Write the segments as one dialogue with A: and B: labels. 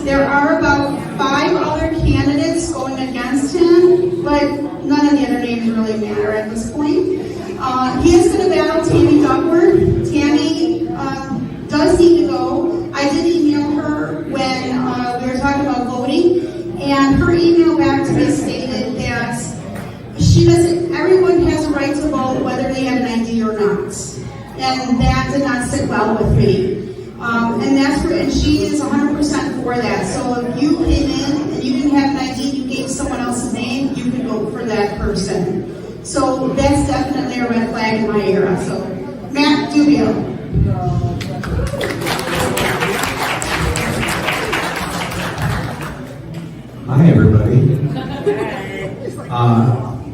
A: There are about 5 other candidates going against him, but none of the other names really matter at this point. He is going to battle Tammy Duckworth. Tammy does need to go. I did email her when we were talking about voting, and her email back to me stated that everyone has a right to vote whether they have an ID or not. And that did not sit well with me. And she is 100% for that. So if you came in and you didn't have an ID, you gave someone else's name, you can vote for that person. So that's definitely a red flag in my era. So, Matt Dubiel.
B: Hi, everybody.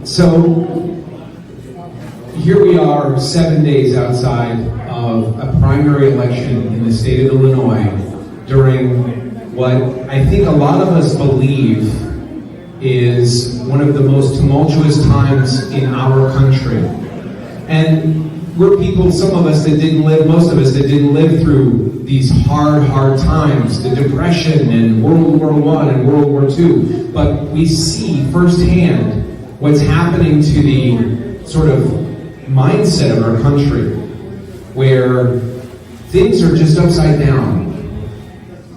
B: So here we are 7 days outside of a primary election in the state of Illinois during what I think a lot of us believe is one of the most tumultuous times in our country. And we're people, some of us that didn't live, most of us that didn't live through these hard times, the Depression and World War I and World War II, but we see firsthand what's happening to the sort of mindset of our country, where things are just upside down.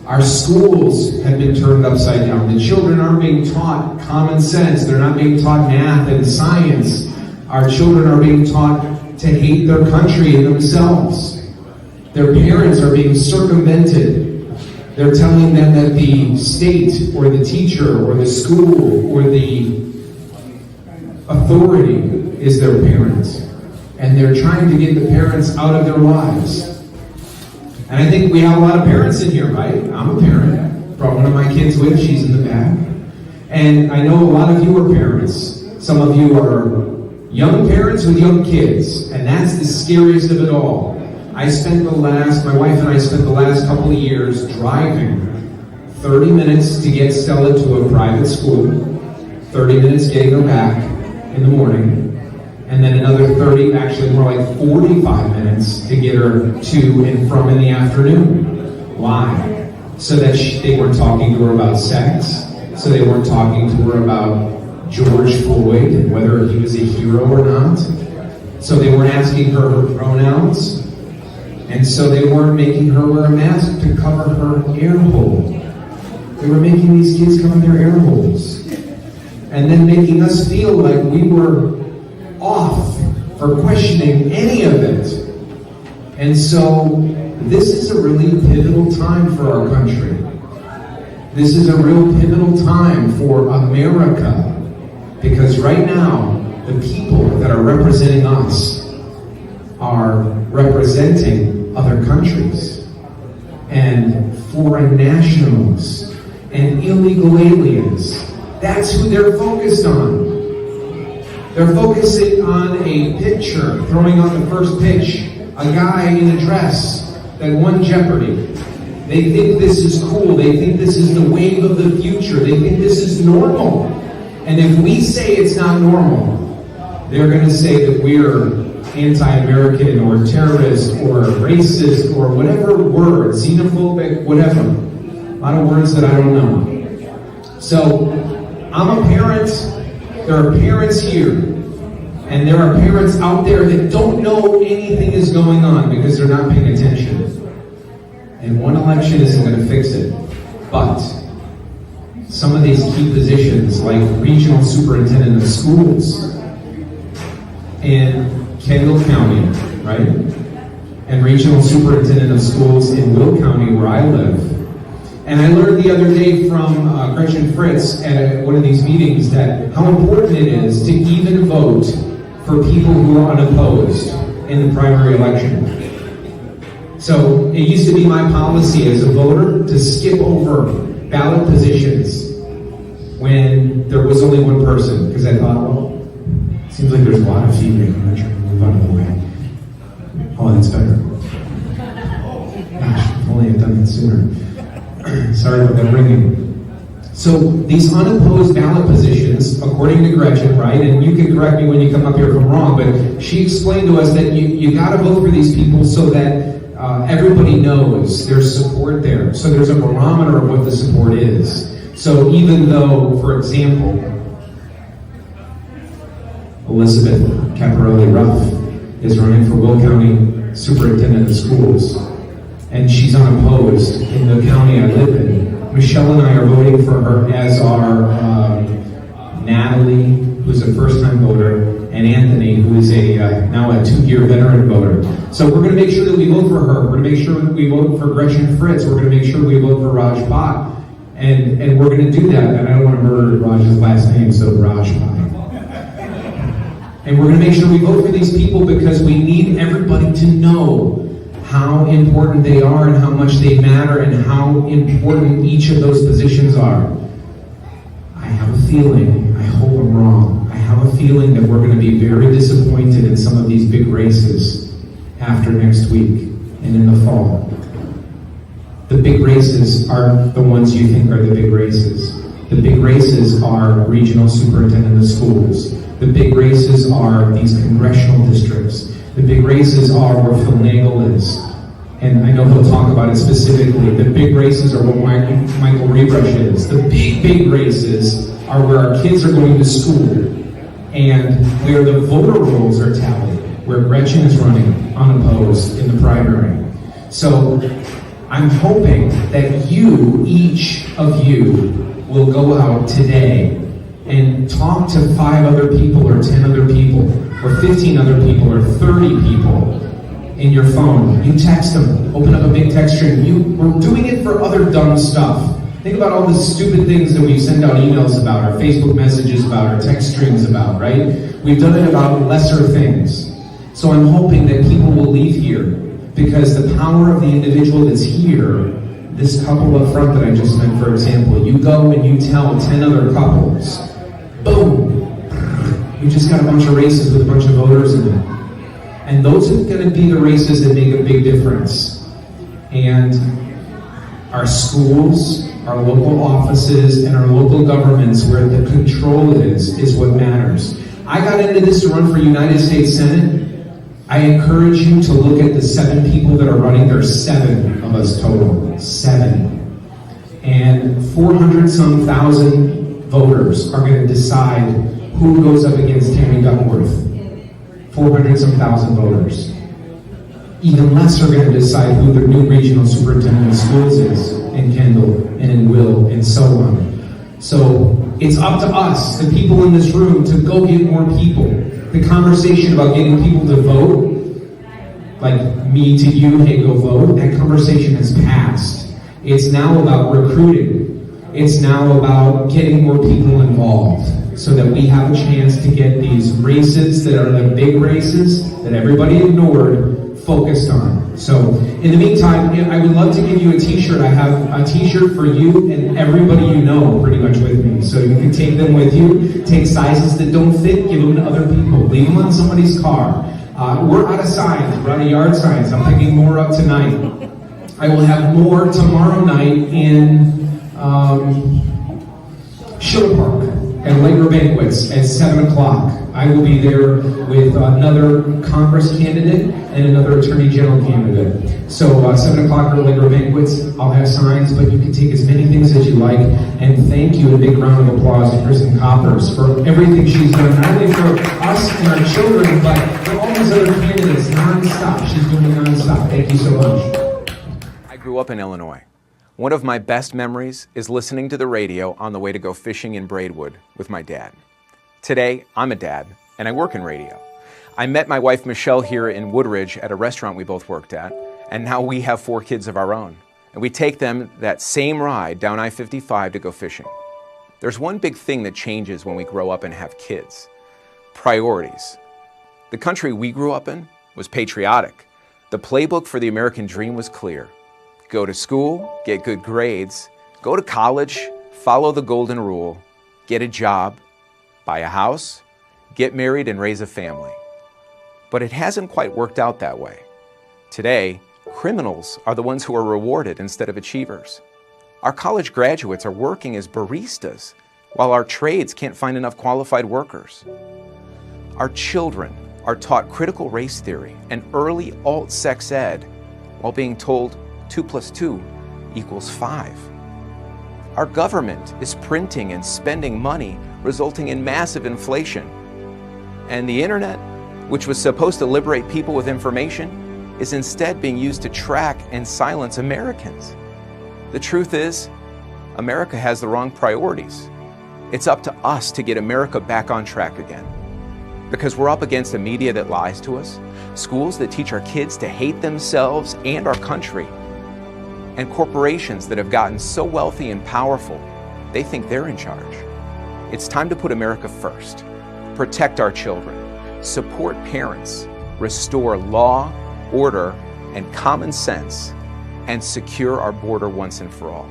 B: Our schools have been turned upside down. The children aren't being taught common sense. They're not being taught math and science. Our children are being taught to hate their country and themselves. Their parents are being circumvented. They're telling them that the state or the teacher or the school or the authority is their parent. And they're trying to get the parents out of their lives. And I think we have a lot of parents in here, right? I'm a parent. Brought one of my kids with, she's in the back. And I know a lot of you are parents. Some of you are young parents with young kids. And that's the scariest of it all. my wife and I spent the last couple of years driving 30 minutes to get Stella to a private school, 30 minutes getting her back in the morning, and then another 30, actually more like 45 minutes to get her to and from in the afternoon. Why? So that they weren't talking to her about sex, so they weren't talking to her about George Floyd and whether he was a hero or not, so they weren't asking her pronouns, and so they weren't making her wear a mask to cover her air hole. They were making these kids cover their air holes, and then making us feel like we were off for questioning any of it. And so this is a really pivotal time for our country. This is a real pivotal time for America, because right now the people that are representing us are representing other countries and foreign nationals and illegal aliens. That's who they're focused on. They're focusing on a pitcher throwing on the first pitch, a guy in a dress that won Jeopardy. They think this is cool. They think this is the wave of the future. They think this is normal. And if we say it's not normal, they're going to say that we're anti-American or terrorist or racist or whatever word, xenophobic, whatever. A lot of words that I don't know. So, I'm a parent. There are parents here. And there are parents out there that don't know anything is going on because they're not paying attention. And one election isn't going to fix it. But some of these key positions, like regional superintendent of schools in Kendall County, right? And regional superintendent of schools in Will County, where I live. And I learned the other day from Gretchen Fritz at one of these meetings that how important it is to even vote for people who are unopposed in the primary election. So it used to be my policy as a voter to skip over ballot positions when there was only one person, because I thought, well, it seems like there's a lot of feedback. I'm not trying to move out of the way. Oh, that's better. Gosh, if only I'd done that sooner. Sorry about that ringing. So these unopposed ballot positions, according to Gretchen, right, and you can correct me when you come up here if I'm wrong, but she explained to us that you got to vote for these people so that everybody knows there's support there. So there's a barometer of what the support is. So even though, for example, Elizabeth Caparelli-Ruff is running for Will County Superintendent of Schools, and she's unopposed in the county I live in. Michelle and I are voting for her, as are Natalie, who's a first-time voter, and Anthony, who is now a 2-year veteran voter. So we're going to make sure that we vote for her. We're going to make sure that we vote for Gretchen Fritz. We're going to make sure we vote for Raj Bhatt. And we're going to do that. And I don't want to murder Raj's last name, so Raj Bhatt. And we're going to make sure we vote for these people because we need everybody to know how important they are and how much they matter and how important each of those positions are. I have a feeling, I hope I'm wrong, I have a feeling that we're going to be very disappointed in some of these big races after next week and in the fall. The big races are the ones you think are the big races. The big races are regional superintendent of schools. The big races are these congressional districts. The big races are where Phil Nagel is. And I know he'll talk about it specifically. The big races are where Michael Rebrush is. The big races are where our kids are going to school and where the voter rolls are tallied, where Gretchen is running unopposed in the primary. So I'm hoping that you, each of you, will go out today and talk to 5 other people or 10 other people or 15 other people or 30 people in your phone. You text them, open up a big text string. We're doing it for other dumb stuff. Think about all the stupid things that we send out emails about, our Facebook messages about, our text strings about, right? We've done it about lesser things. So I'm hoping that people will leave here because the power of the individual that's here, this couple up front that I just met, for example, you go and you tell 10 other couples, boom, you just got a bunch of races with a bunch of voters in them. And those are going to be the races that make a big difference. And our schools, our local offices, and our local governments, where the control is what matters. I got into this to run for United States Senate. I encourage you to look at the 7 people that are running. There's 7 of us total, 7. And 400-some thousand voters are going to decide who goes up against Tammy Duckworth. 400-some thousand voters. Even less are going to decide who the new regional superintendent of schools is in Kendall and in Will and so on. So it's up to us, the people in this room, to go get more people. The conversation about getting people to vote, like me to you, hey, go vote, that conversation has passed. It's now about recruiting. It's now about getting more people involved so that we have a chance to get these races that are the big races that everybody ignored focused on. So in the meantime, I would love to give you a t-shirt. I have a t-shirt for you and everybody you know pretty much with me. So you can take them with you, take sizes that don't fit, give them to other people, leave them on somebody's car. We're out of signs, we're out of yard signs. I'm picking more up tonight. I will have more tomorrow night in Schiller Park at Allegra Banquets at 7 o'clock. I will be there with another Congress candidate and another Attorney General candidate. So 7 o'clock at Allegra Banquets, I'll have signs, but you can take as many things as you like. And thank you, a big round of applause to Kristen Coppers for everything she's done, not only for us and our children, but for all these other candidates, nonstop. She's doing it nonstop. Thank you so much.
C: I grew up in Illinois. One of my best memories is listening to the radio on the way to go fishing in Braidwood with my dad. Today, I'm a dad, and I work in radio. I met my wife Michelle here in Woodridge at a restaurant we both worked at, and now we have 4 kids of our own. And we take them that same ride down I-55 to go fishing. There's one big thing that changes when we grow up and have kids: priorities. The country we grew up in was patriotic. The playbook for the American dream was clear. Go to school, get good grades, go to college, follow the golden rule, get a job, buy a house, get married, and raise a family. But it hasn't quite worked out that way. Today, criminals are the ones who are rewarded instead of achievers. Our college graduates are working as baristas, while our trades can't find enough qualified workers. Our children are taught critical race theory and early alt-sex ed, while being told 2 plus 2 equals 5. Our government is printing and spending money, resulting in massive inflation. And the internet, which was supposed to liberate people with information, is instead being used to track and silence Americans. The truth is, America has the wrong priorities. It's up to us to get America back on track again. Because we're up against a media that lies to us, schools that teach our kids to hate themselves and our country, and corporations that have gotten so wealthy and powerful, they think they're in charge. It's time to put America first, protect our children, support parents, restore law, order, and common sense, and secure our border once and for all.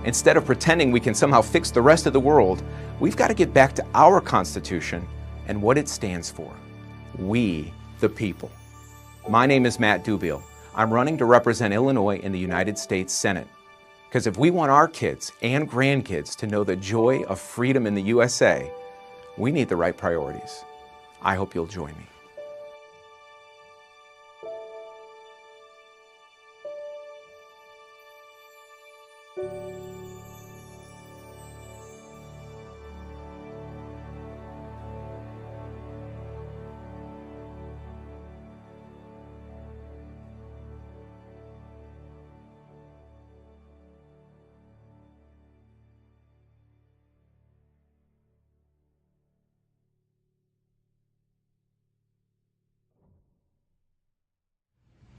C: Instead of pretending we can somehow fix the rest of the world, we've got to get back to our Constitution and what it stands for. We, the people. My name is Matt Dubiel. I'm running to represent Illinois in the United States Senate. Because if we want our kids and grandkids to know the joy of freedom in the USA, we need the right priorities. I hope you'll join me.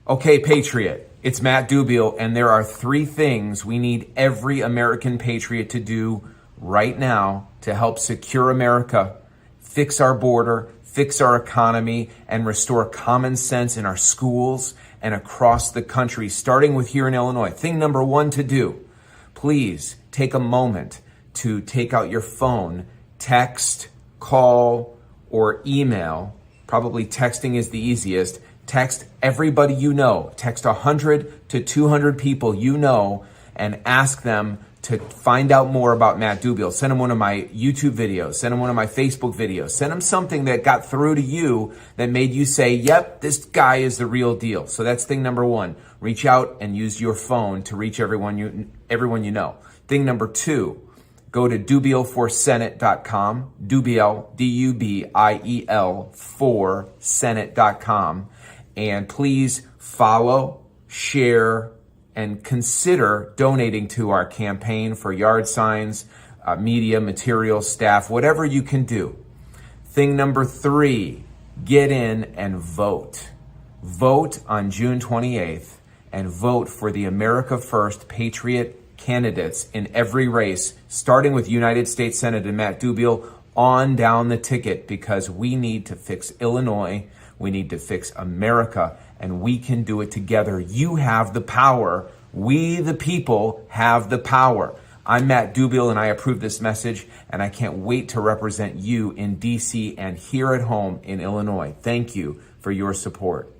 C: Okay, Patriot, it's Matt Dubiel, and there are 3 things we need every American patriot to do right now to help secure America, fix our border, fix our economy, and restore common sense in our schools and across the country, starting with here in Illinois. Thing number 1 to do, please take a moment to take out your phone, text, call, or email. Probably texting is the easiest. Text everybody you know. Text 100 to 200 people you know and ask them to find out more about Matt Dubiel. Send them one of my YouTube videos. Send them one of my Facebook videos. Send them something that got through to you that made you say, yep, this guy is the real deal. So that's thing number 1. Reach out and use your phone to reach everyone you know. Thing number 2, go to dubielforsenate.com. Dubiel, D-U-B-I-E-L, for Senate.com. And please follow, share, and consider donating to our campaign for yard signs, media, materials, staff, whatever you can do. Thing number 3, get in and vote. Vote on June 28th and vote for the America First Patriot candidates in every race, starting with United States Senate and Matt Dubiel on down the ticket, because we need to fix Illinois. We need to fix America, and we can do it together. You have the power. We, the people, have the power. I'm Matt Dubiel, and I approve this message, and I can't wait to represent you in D.C. and here at home in Illinois. Thank you for your support.